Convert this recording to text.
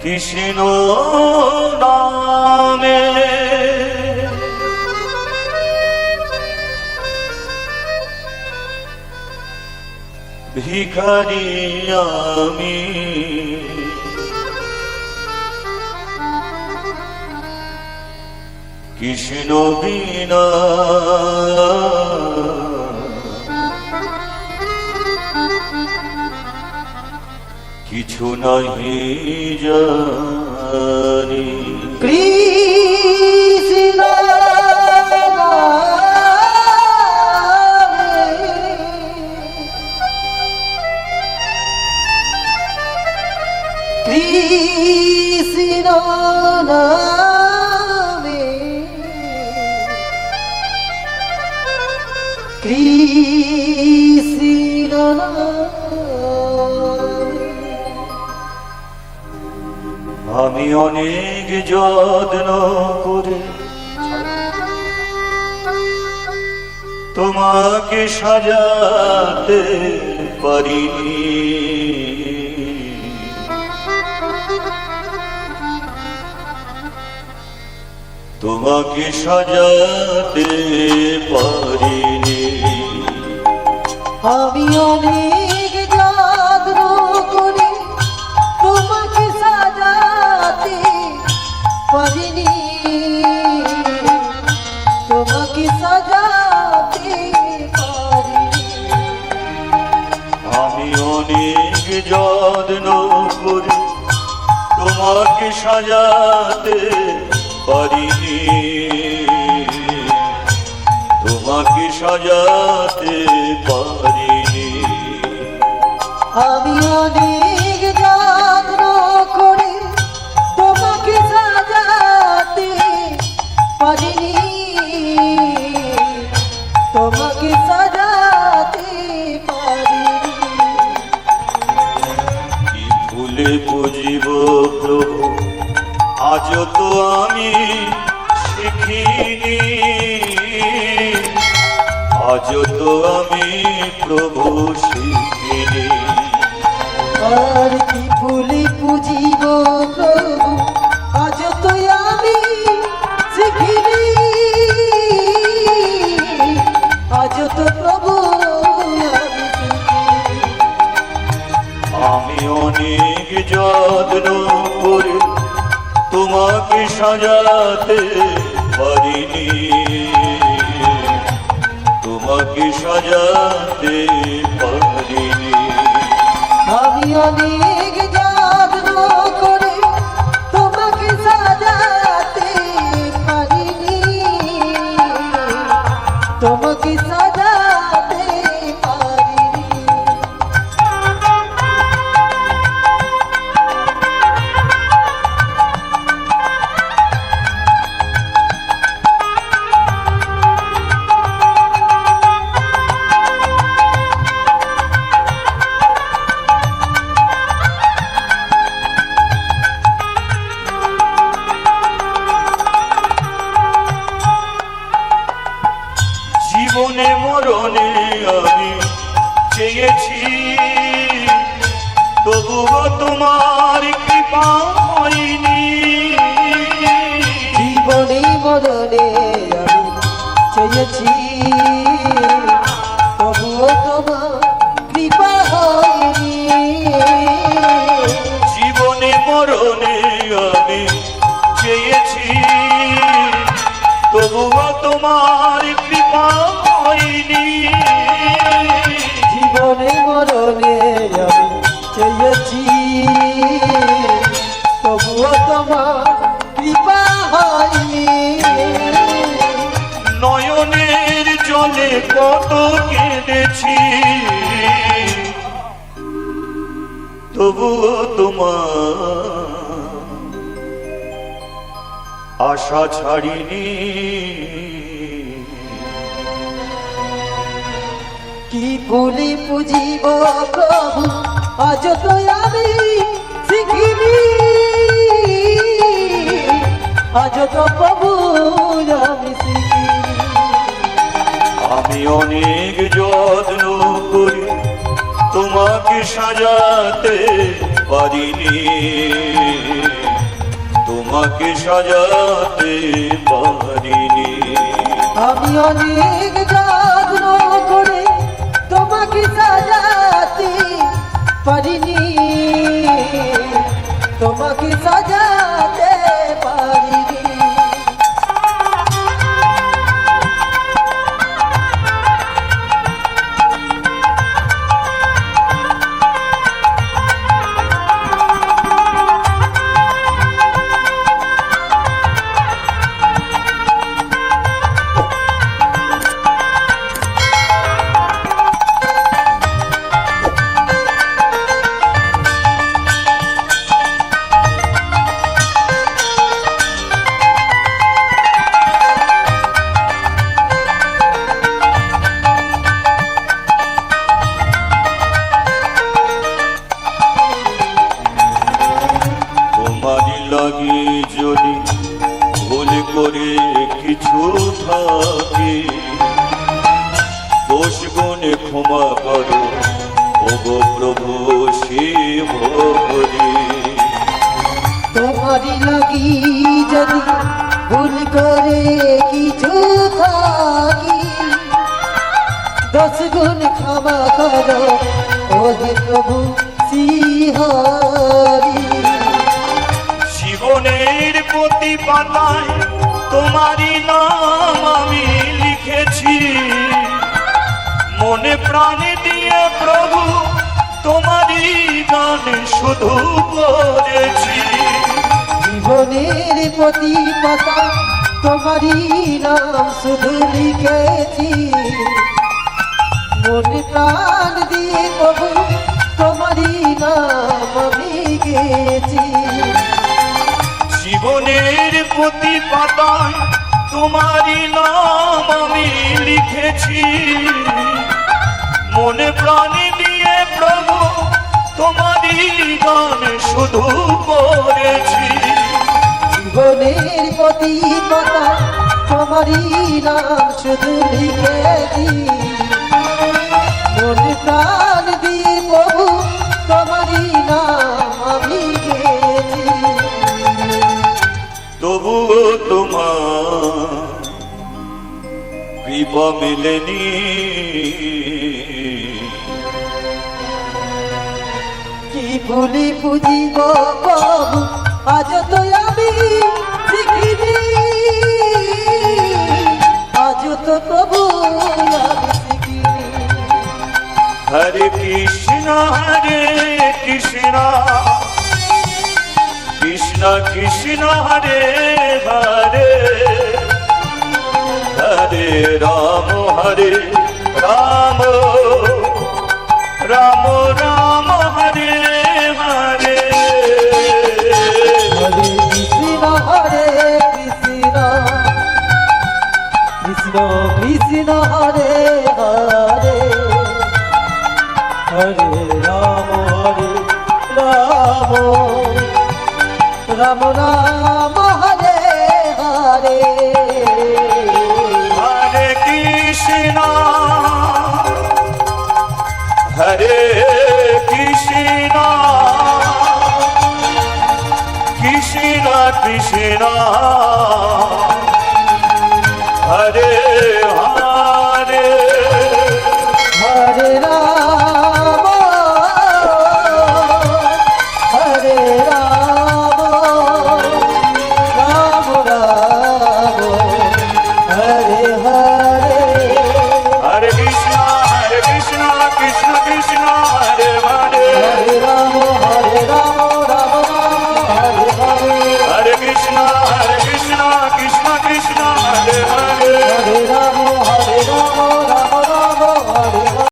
কৃষ্ণ নামে ভিখারি আমি কৃষ্ণ বিনা কিছু নাহি জানি। কৃষ্ণ কৃষ্ণ নামে কৃষ্ণ আমি অনেক যত্ন করে তোমাকে সাজাতে পারিনি, তোমাকে সাজাতে পারিনি। আমি অনেক যত্ন করে তোমাকে সাজাতে পারিনি, তোমাকে সাজাতে পারিনি। আমি অনেক যত্ন করে তোমাকে সাজাতে পারিনি, তোমাকে সাজাতে পারিনি। আমি অনেক যত্ন করে তোমাকে সাজাতে পারিনি, তোমাকে সাজাতে পারিনি। কি ভুলে বুঝিব প্রভু আজ তো আমি শিখিনি, আজ তো আমি প্রভু শিখিনি। আর কি ভুলে বুঝিব প্রভু আজ তো আমি শিখিনি, আজ তো প্রভু আমি শিখিনি। আমি অনেক যত্ন করে তোমাকে সাজাতে পারিনি, তোমাকে সাজাতে পারিনি। আমি অনেক যত্ন করে তোমাকে সাজাতে পারিনি, তোমাকে সাজাতে পারিনি। জীবনে মরণে আমি চেয়েছি, তবুও তোমার কৃপা হয়নি। জীবনে মরণে আমি চেয়েছি, তবুও তোমার কৃপা হয়নি। জীবনে মরণে আমি চেয়েছি, তবুও তোমার কৃপা হয়নি। জীবনে মরণে আমি চেয়েছি, তবুও তোমার কৃপা হয়নি। নয়নের জলে কত কেঁদেছি, তবুও তোমার আশা ছাড়িনি। কি বলে বুঝিব প্রভু আজ তো আমি শিখিনি, আজ তো প্রভু আমি শিখিনি। আমি অনেক যত্ন করি তোমাকে সাজাতে পারিনি, তোমাকে সাজাতে পারিনি। আমি অনেক যত্ন করে তোমাকে সাজাতে পারিনি, তোমাকে সাজাতে পারিনি। তোমারই লাগি যদি ভুল করে কিছু থাকে, দোষ গুণে ক্ষমা করো ওগো প্রভু শিব হরি। তোমারই লাগি যদি ভুল করে কিছু থাকি, দশ গুণ ক্ষমা করো ওহে প্রভু শ্রীহরি। জীবনের প্রতি পাতায় তোমারই নাম আমি লিখেছি, মনে প্রাণে দিয়ে প্রভু তোমারই গান শুধু করেছি। জীবনের প্রতি পাতা তোমারই নাম শুধু লিখেছি, মনে প্রাণ দিয়ে প্রভু তোমারই নাম আমি গেছি। জীবনের প্রতি পাতায় তোমারই নাম আমি লিখেছি, মনে প্রাণে দিয়ে প্রভু তোমারই গান শুধু করেছি। জীবনের প্রতি পাতা তোমারই নাম শুধু লিখেছি, মনে প্রাণ দিয়ে প্রভু তোমারই নাম আমি গেছি। তবুও তোমার কৃপা মেলেনি, কি ভুলি বুঝিব প্রভু আজ তো আমি শিখিনি, আজ তো প্রভু আমি শিখিনি। হরে কৃষ্ণ কৃষ্ণ কৃষ্ণ হরে হরে, হরে রাম রাম রাম রাম হরে হরে। হরে কৃষ্ণ কৃষ্ণ কৃষ্ণ হরে হরে, হরে রাম রাম রাম রাম হরে হরে। হরে কৃষ্ণ কৃষ্ণ কৃষ্ণ